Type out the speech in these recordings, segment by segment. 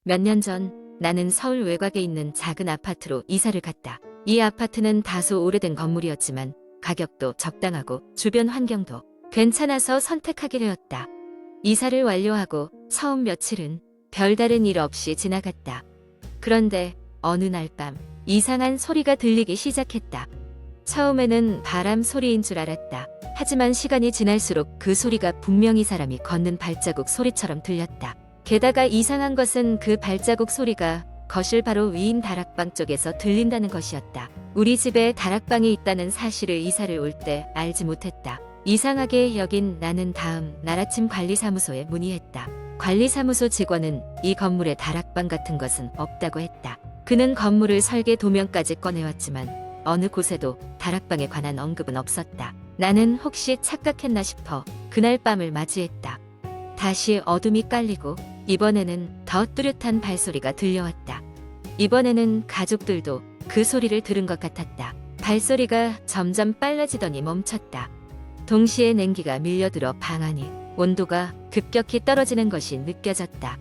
몇 년 전 나는 서울 외곽에 있는 작은 아파트로 이사를 갔다. 이 아파트는 다소 오래된 건물이었지만 가격도 적당하고 주변 환경도 괜찮아서 선택하게 되었다. 이사를 완료하고 처음 며칠은 별다른 일 없이 지나갔다. 그런데 어느 날 밤 이상한 소리가 들리기 시작했다. 처음에는 바람 소리인 줄 알았다. 하지만 시간이 지날수록 그 소리가 분명히 사람이 걷는 발자국 소리처럼 들렸다. 게다가 이상한 것은 그 발자국 소리가 거실 바로 위인 다락방 쪽에서 들린다는 것이었다. 우리 집에 다락방이 있다는 사실을 이사를 올 때 알지 못했다. 이상하게 여긴 나는 다음 날 아침 관리사무소에 문의했다. 관리사무소 직원은 이 건물에 다락방 같은 것은 없다고 했다. 그는 건물을 설계 도면까지 꺼내왔지만 어느 곳에도 다락방에 관한 언급은 없었다. 나는 혹시 착각했나 싶어 그날 밤을 맞이했다. 다시 어둠이 깔리고 이번에는 더 뚜렷한 발소리가 들려왔다. 이번에는 가족들도 그 소리를 들은 것 같았다. 발소리가 점점 빨라지더니 멈췄다. 동시에 냉기가 밀려들어 방 안이 온도가 급격히 떨어지는 것이 느껴졌다.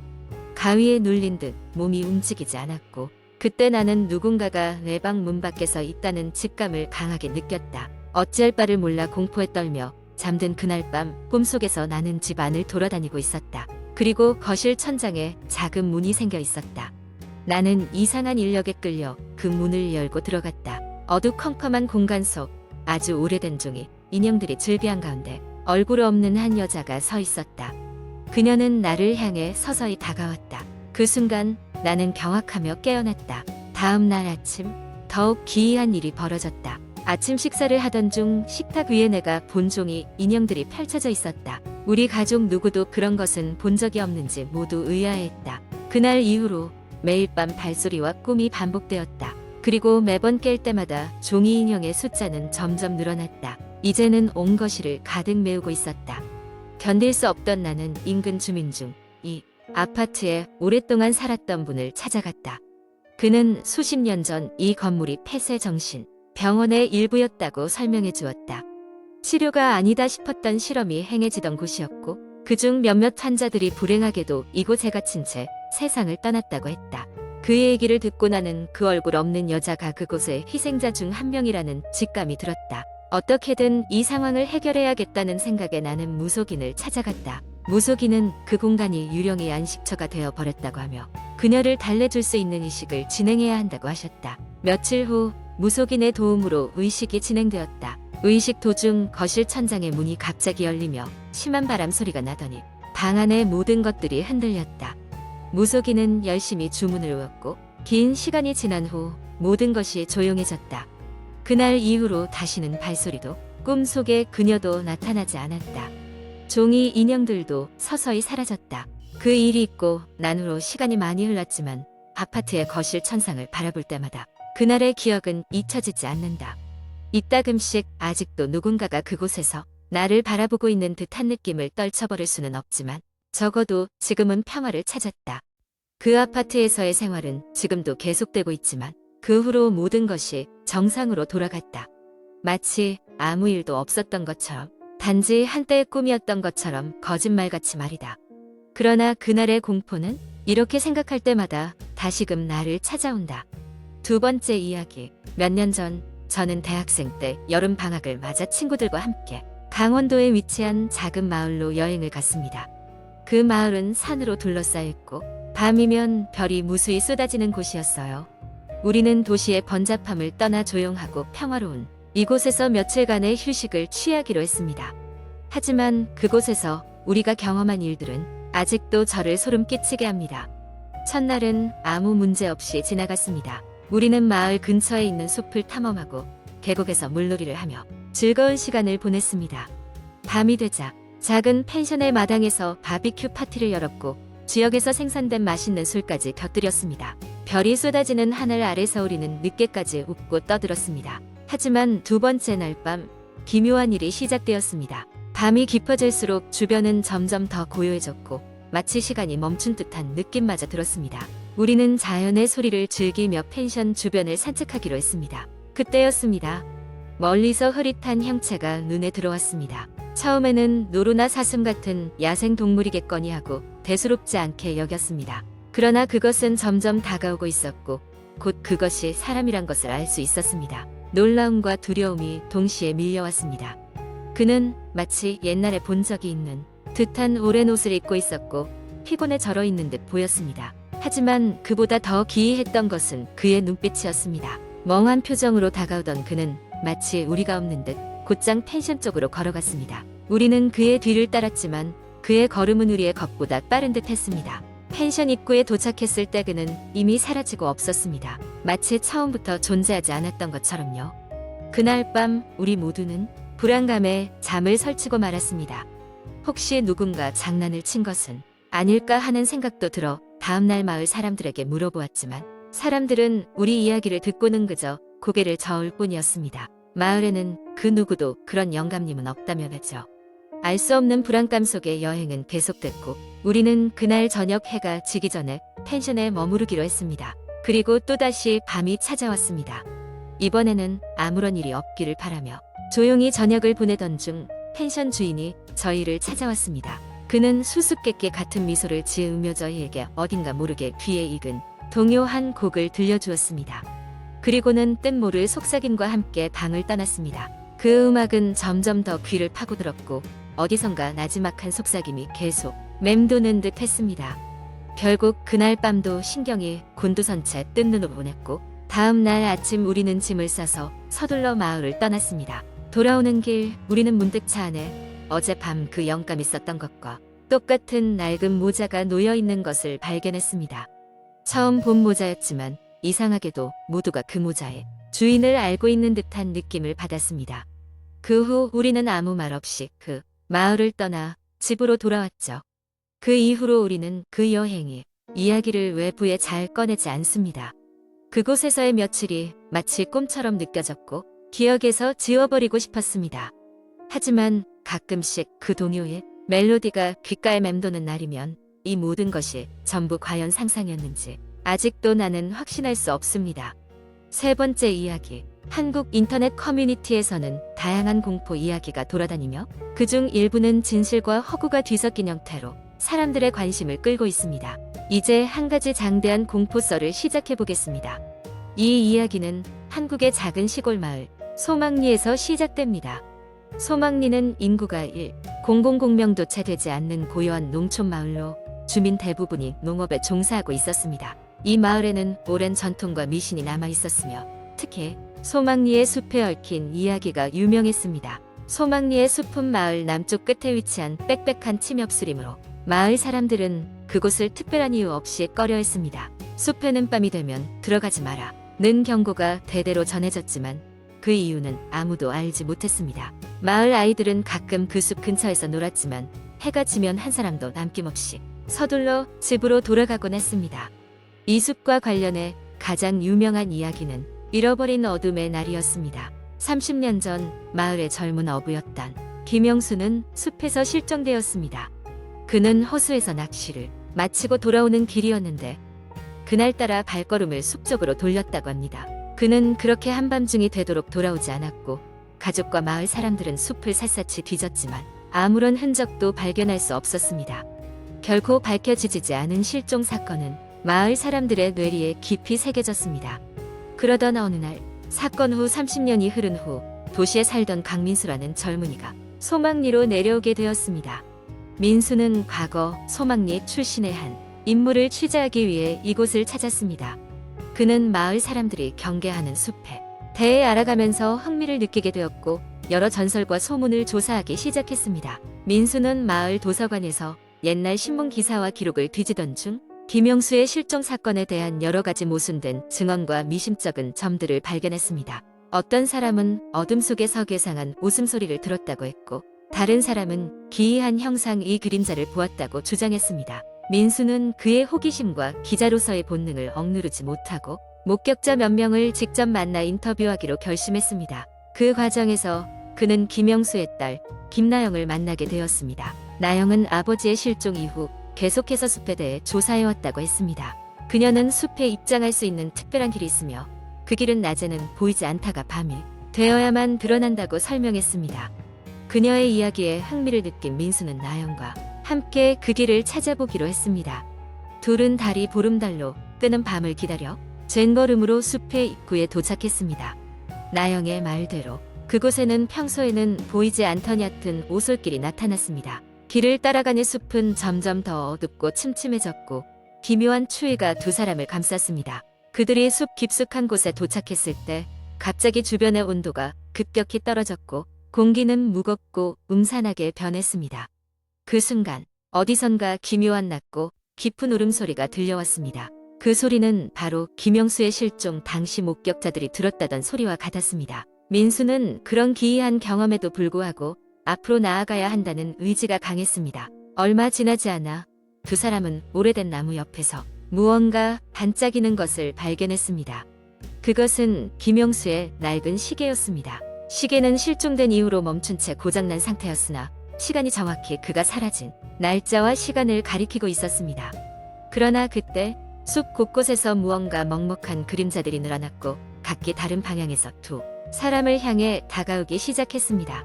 가위에 눌린 듯 몸이 움직이지 않았고 그때 나는 누군가가 내 방 문 밖에서 있다는 직감을 강하게 느꼈다. 어찌할 바를 몰라 공포에 떨며 잠든 그날 밤 꿈속에서 나는 집 안을 돌아다니고 있었다. 그리고 거실 천장에 작은 문이 생겨 있었다. 나는 이상한 인력에 끌려 그 문을 열고 들어갔다. 어두컴컴한 공간 속 아주 오래된 종이 인형들이 즐비한 가운데 얼굴 없는 한 여자가 서 있었다. 그녀는 나를 향해 서서히 다가왔다. 그 순간 나는 경악하며 깨어났다. 다음 날 아침 더욱 기이한 일이 벌어졌다. 아침 식사를 하던 중 식탁 위에 내가 본 종이 인형들이 펼쳐져 있었다. 우리 가족 누구도 그런 것은 본 적이 없는지 모두 의아해했다. 그날 이후로 매일 밤 발소리와 꿈이 반복되었다. 그리고 매번 깰 때마다 종이 인형의 숫자는 점점 늘어났다. 이제는 온 거실을 가득 메우고 있었다. 견딜 수 없던 나는 인근 주민 중 이 아파트에 오랫동안 살았던 분을 찾아갔다. 그는 수십 년 전 이 건물이 폐쇄 정신 병원의 일부였다고 설명해 주었다. 치료가 아니다 싶었던 실험이 행해지던 곳이었고 그중 몇몇 환자들이 불행하게도 이곳에 갇힌 채 세상을 떠났다고 했다. 그의 얘기를 듣고 나는 그 얼굴 없는 여자가 그곳의 희생자 중 한 명이라는 직감이 들었다. 어떻게든 이 상황을 해결해야겠다는 생각에 나는 무속인을 찾아갔다. 무속인은 그 공간이 유령의 안식처가 되어 버렸다고 하며 그녀를 달래줄 수 있는 의식을 진행해야 한다고 하셨다. 며칠 후 무속인의 도움으로 의식이 진행되었다. 의식 도중 거실 천장의 문이 갑자기 열리며 심한 바람 소리가 나더니 방 안의 모든 것들이 흔들렸다. 무속인은 열심히 주문을 외웠고 긴 시간이 지난 후 모든 것이 조용해졌다. 그날 이후로 다시는 발소리도 꿈속에 그녀도 나타나지 않았다. 종이 인형들도 서서히 사라졌다. 그 일이 있고 난 후로 시간이 많이 흘렀지만 아파트의 거실 천상을 바라볼 때마다 그날의 기억은 잊혀지지 않는다. 이따금씩 아직도 누군가가 그곳에서 나를 바라보고 있는 듯한 느낌을 떨쳐버릴 수는 없지만 적어도 지금은 평화를 찾았다. 그 아파트에서의 생활은 지금도 계속되고 있지만 그 후로 모든 것이 정상으로 돌아갔다. 마치 아무 일도 없었던 것처럼 단지 한때의 꿈이었던 것처럼 거짓말같이 말이다. 그러나 그날의 공포는 이렇게 생각할 때마다 다시금 나를 찾아온다. 두 번째 이야기. 몇 년 전 저는 대학생 때 여름 방학을 맞아 친구들과 함께 강원도에 위치한 작은 마을로 여행을 갔습니다. 그 마을은 산으로 둘러싸여 있고 밤이면 별이 무수히 쏟아지는 곳이었어요. 우리는 도시의 번잡함을 떠나 조용하고 평화로운 이곳에서 며칠간의 휴식을 취하기로 했습니다. 하지만 그곳에서 우리가 경험한 일들은 아직도 저를 소름 끼치게 합니다. 첫날은 아무 문제 없이 지나갔습니다. 우리는 마을 근처에 있는 숲을 탐험하고 계곡에서 물놀이를 하며 즐거운 시간을 보냈습니다. 밤이 되자 작은 펜션의 마당에서 바비큐 파티를 열었고 지역에서 생산된 맛있는 술까지 곁들였습니다. 별이 쏟아지는 하늘 아래서 우리는 늦게까지 웃고 떠들었습니다. 하지만 두 번째 날 밤 기묘한 일이 시작되었습니다. 밤이 깊어질수록 주변은 점점 더 고요해졌고 마치 시간이 멈춘 듯한 느낌마저 들었습니다. 우리는 자연의 소리를 즐기며 펜션 주변을 산책하기로 했습니다. 그때였습니다. 멀리서 흐릿한 형체가 눈에 들어왔습니다. 처음에는 노루나 사슴 같은 야생 동물이겠거니 하고 대수롭지 않게 여겼습니다. 그러나 그것은 점점 다가오고 있었고 곧 그것이 사람이란 것을 알 수 있었습니다. 놀라움과 두려움이 동시에 밀려왔습니다. 그는 마치 옛날에 본 적이 있는 듯한 오랜 옷을 입고 있었고 피곤에 절어 있는 듯 보였습니다. 하지만 그보다 더 기이했던 것은 그의 눈빛이었습니다. 멍한 표정으로 다가오던 그는 마치 우리가 없는 듯 곧장 펜션 쪽으로 걸어갔습니다. 우리는 그의 뒤를 따랐지만 그의 걸음은 우리의 것보다 빠른 듯 했습니다. 펜션 입구에 도착했을 때 그는 이미 사라지고 없었습니다. 마치 처음부터 존재하지 않았던 것처럼요. 그날 밤 우리 모두는 불안감에 잠을 설치고 말았습니다. 혹시 누군가 장난을 친 것은 아닐까 하는 생각도 들어 다음날 마을 사람들에게 물어보았지만 사람들은 우리 이야기를 듣고는 그저 고개를 저을 뿐이었습니다. 마을에는 그 누구도 그런 영감님은 없다며 했죠. 알 수 없는 불안감 속의 여행은 계속됐고 우리는 그날 저녁 해가 지기 전에 펜션에 머무르기로 했습니다. 그리고 또다시 밤이 찾아왔습니다. 이번에는 아무런 일이 없기를 바라며 조용히 저녁을 보내던 중 펜션 주인이 저희를 찾아왔습니다. 그는 수수께끼 같은 미소를 지으며 저희에게 어딘가 모르게 귀에 익은 동요 한 곡을 들려주었습니다. 그리고는 뜻모를 속삭임과 함께 방을 떠났습니다. 그 음악은 점점 더 귀를 파고들었고 어디선가 나지막한 속삭임이 계속 맴도는 듯 했습니다. 결국 그날 밤도 신경이 곤두선 채 뜬 눈으로 보냈고 다음 날 아침 우리는 짐을 싸서 서둘러 마을을 떠났습니다. 돌아오는 길 우리는 문득 차 안에 어젯밤 그 영감이 썼던 것과 똑같은 낡은 모자가 놓여있는 것을 발견했습니다. 처음 본 모자였지만 이상하게도 모두가 그 모자의 주인을 알고 있는 듯한 느낌을 받았습니다. 그 후 우리는 아무 말 없이 그 마을을 떠나 집으로 돌아왔죠. 그 이후로 우리는 그 여행이 이야기를 외부에 잘 꺼내지 않습니다. 그곳에서의 며칠이 마치 꿈처럼 느껴졌고 기억에서 지워버리고 싶었습니다. 하지만 가끔씩 그 동요의 멜로디가 귓가에 맴도는 날이면 이 모든 것이 전부 과연 상상이었는지 아직도 나는 확신할 수 없습니다. 세 번째 이야기. 한국 인터넷 커뮤니티에서는 다양한 공포 이야기가 돌아다니며 그중 일부는 진실과 허구가 뒤섞인 형태로 사람들의 관심을 끌고 있습니다. 이제 한 가지 장대한 공포썰을 시작해 보겠습니다. 이 이야기는 한국의 작은 시골 마을 소망리에서 시작됩니다. 소망리는 인구가 1,000명도 채 되지 않는 고요한 농촌 마을로 주민 대부분이 농업에 종사하고 있었습니다. 이 마을에는 오랜 전통과 미신이 남아 있었으며 특히 소망리의 숲에 얽힌 이야기가 유명했습니다. 소망리의 숲은 마을 남쪽 끝에 위치한 빽빽한 침엽수림으로 마을 사람들은 그곳을 특별한 이유 없이 꺼려했습니다. 숲에는 밤이 되면 들어가지 마라 는 경고가 대대로 전해졌지만 그 이유는 아무도 알지 못했습니다. 마을 아이들은 가끔 그 숲 근처에서 놀았지만 해가 지면 한 사람도 남김없이 서둘러 집으로 돌아가곤 했습니다. 이 숲과 관련해 가장 유명한 이야기는 잃어버린 어둠의 날이었습니다. 30년 전 마을의 젊은 어부였던 김영수는 숲에서 실종되었습니다. 그는 호수에서 낚시를 마치고 돌아오는 길이었는데 그날따라 발걸음을 숲 쪽으로 돌렸다고 합니다. 그는 그렇게 한밤중이 되도록 돌아오지 않았고 가족과 마을 사람들은 숲을 샅샅이 뒤졌지만 아무런 흔적도 발견할 수 없었습니다. 결코 밝혀지지 않은 실종 사건은 마을 사람들의 뇌리에 깊이 새겨졌습니다. 그러던 어느 날 사건 후 30년이 흐른 후 도시에 살던 강민수라는 젊은이가 소망리로 내려오게 되었습니다. 민수는 과거 소망리 출신의 한 인물을 취재하기 위해 이곳을 찾았습니다. 그는 마을 사람들이 경계하는 숲에 대해 알아가면서 흥미를 느끼게 되었고 여러 전설과 소문을 조사하기 시작했습니다. 민수는 마을 도서관에서 옛날 신문 기사와 기록을 뒤지던 중 김영수의 실종 사건에 대한 여러 가지 모순된 증언과 미심쩍은 점들을 발견했습니다. 어떤 사람은 어둠 속에서 괴상한 웃음소리를 들었다고 했고 다른 사람은 기이한 형상 이 그림자를 보았다고 주장했습니다. 민수는 그의 호기심과 기자로서의 본능을 억누르지 못하고 목격자 몇 명을 직접 만나 인터뷰하기로 결심했습니다. 그 과정에서 그는 김영수의 딸 김나영을 만나게 되었습니다. 나영은 아버지의 실종 이후 계속해서 숲에 대해 조사해왔다고 했습니다. 그녀는 숲에 입장할 수 있는 특별한 길이 있으며 그 길은 낮에는 보이지 않다가 밤이 되어야만 드러난다고 설명했습니다. 그녀의 이야기에 흥미를 느낀 민수는 나영과 함께 그 길을 찾아보기로 했습니다. 둘은 달이 보름달로 뜨는 밤을 기다려 젠걸음으로 숲의 입구에 도착했습니다. 나영의 말대로 그곳에는 평소에는 보이지 않던 얕은 오솔길이 나타났습니다. 길을 따라가니 숲은 점점 더 어둡고 침침해졌고 기묘한 추위가 두 사람을 감쌌습니다. 그들이 숲 깊숙한 곳에 도착했을 때 갑자기 주변의 온도가 급격히 떨어졌고 공기는 무겁고 음산하게 변했습니다. 그 순간 어디선가 기묘한 낮고 깊은 울음소리가 들려왔습니다. 그 소리는 바로 김영수의 실종 당시 목격자들이 들었다던 소리와 같았습니다. 민수는 그런 기이한 경험에도 불구하고 앞으로 나아가야 한다는 의지가 강했습니다. 얼마 지나지 않아 두 사람은 오래된 나무 옆에서 무언가 반짝이는 것을 발견했습니다. 그것은 김영수의 낡은 시계였습니다. 시계는 실종된 이후로 멈춘 채 고장난 상태였으나 시간이 정확히 그가 사라진 날짜와 시간을 가리키고 있었습니다. 그러나 그때 숲 곳곳에서 무언가 먹먹한 그림자들이 늘어났고 각기 다른 방향에서 두 사람을 향해 다가오기 시작했습니다.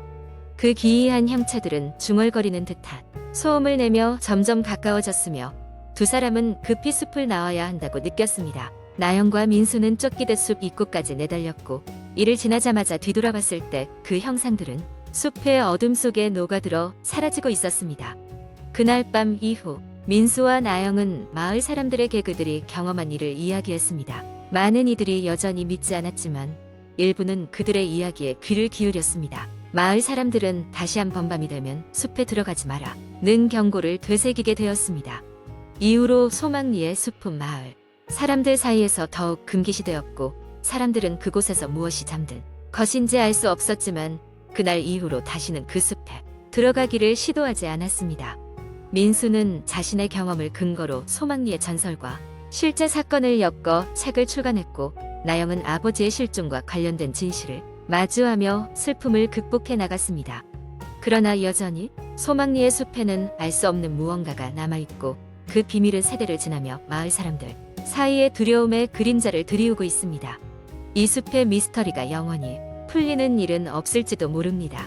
그 기이한 형체들은 중얼거리는 듯한 소음을 내며 점점 가까워졌으며 두 사람은 급히 숲을 나와야 한다고 느꼈습니다. 나영과 민수는 쫓기듯 숲 입구까지 내달렸고 이를 지나자마자 뒤돌아봤을 때 그 형상들은 숲의 어둠 속에 녹아들어 사라지고 있었습니다. 그날 밤 이후 민수와 나영은 마을 사람들에게 그들이 경험한 일을 이야기했습니다. 많은 이들이 여전히 믿지 않았지만 일부는 그들의 이야기에 귀를 기울였습니다. 마을 사람들은 다시 한번 밤이 되면 숲에 들어가지 마라 는 경고를 되새기게 되었습니다. 이후로 소망리의 숲은 마을 사람들 사이에서 더욱 금기시되었고 사람들은 그곳에서 무엇이 잠든 것인지 알 수 없었지만 그날 이후로 다시는 그 숲에 들어가기를 시도하지 않았습니다. 민수는 자신의 경험을 근거로 소망리의 전설과 실제 사건을 엮어 책을 출간했고 나영은 아버지의 실종과 관련된 진실을 마주하며 슬픔을 극복해 나갔습니다. 그러나 여전히 소망리의 숲에는 알 수 없는 무언가가 남아있고 그 비밀은 세대를 지나며 마을 사람들 사이의 두려움의 그림자를 드리우고 있습니다. 이 숲의 미스터리가 영원히 풀리는 일은 없을지도 모릅니다.